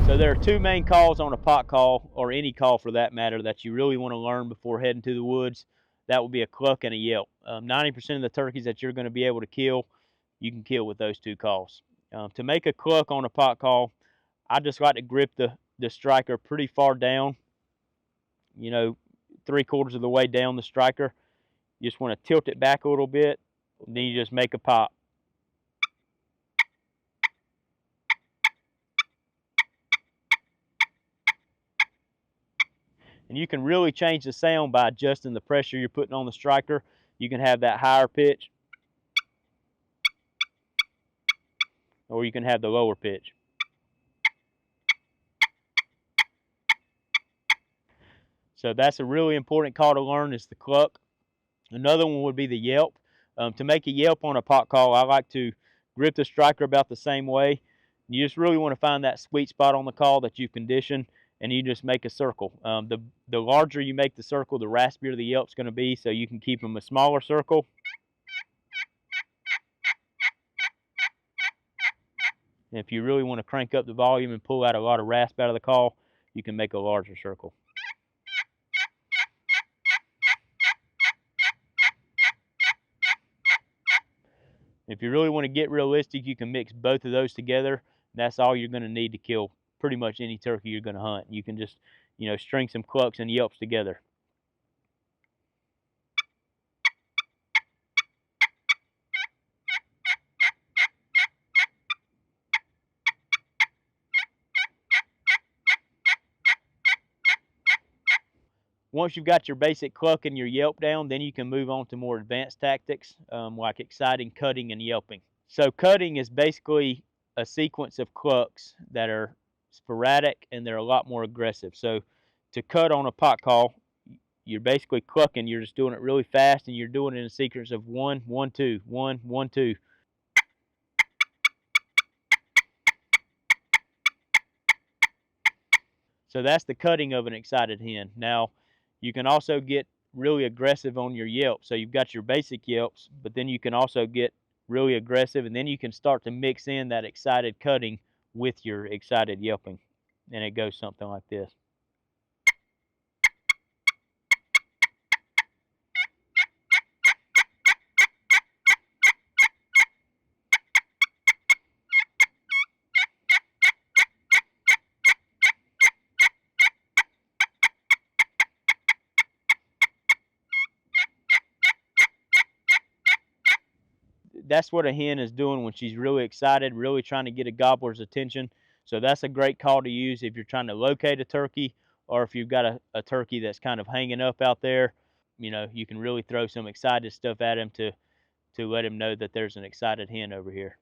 So there are two main calls on a pot call, or any call for that matter, that you really want to learn before heading to the woods. That would be a cluck and a yelp. 90% of the turkeys that you're going to be able to kill, you can kill with those two calls. To make a cluck on a pot call, I just like to grip the striker pretty far down, you know, 3/4 of the way down the striker. You just want to tilt it back a little bit, and then you just make a pop. And you can really change the sound by adjusting the pressure you're putting on the striker. You can have that higher pitch, or you can have the lower pitch. So that's a really important call to learn, is the cluck. Another one would be the yelp. To make a yelp on a pot call, I like to grip the striker about the same way. You just really want to find that sweet spot on the call that you've conditioned, and you just make a circle. The larger you make the circle, the raspier the yelp's going to be, so you can keep them a smaller circle. And if you really want to crank up the volume and pull out a lot of rasp out of the call, you can make a larger circle. If you really want to get realistic, you can mix both of those together. That's all you're going to need to kill pretty much any turkey you're going to hunt. You can just, string some clucks and yelps together. Once you've got your basic cluck and your yelp down, then you can move on to more advanced tactics, like exciting cutting and yelping. So cutting is basically a sequence of clucks that are sporadic, and they're a lot more aggressive. So to cut on a pot call, you're basically clucking. You're just doing it really fast, and you're doing it in a sequence of 1, 1, 2, 1, 1, 2. So that's the cutting of an excited hen. Now, you can also get really aggressive on your yelp. So you've got your basic yelps, but then you can also get really aggressive, and then you can start to mix in that excited cutting with your excited yelping. And it goes something like this. That's what a hen is doing when she's really excited, really trying to get a gobbler's attention. So that's a great call to use if you're trying to locate a turkey, or if you've got a turkey that's kind of hanging up out there. You can really throw some excited stuff at him to let him know that there's an excited hen over here.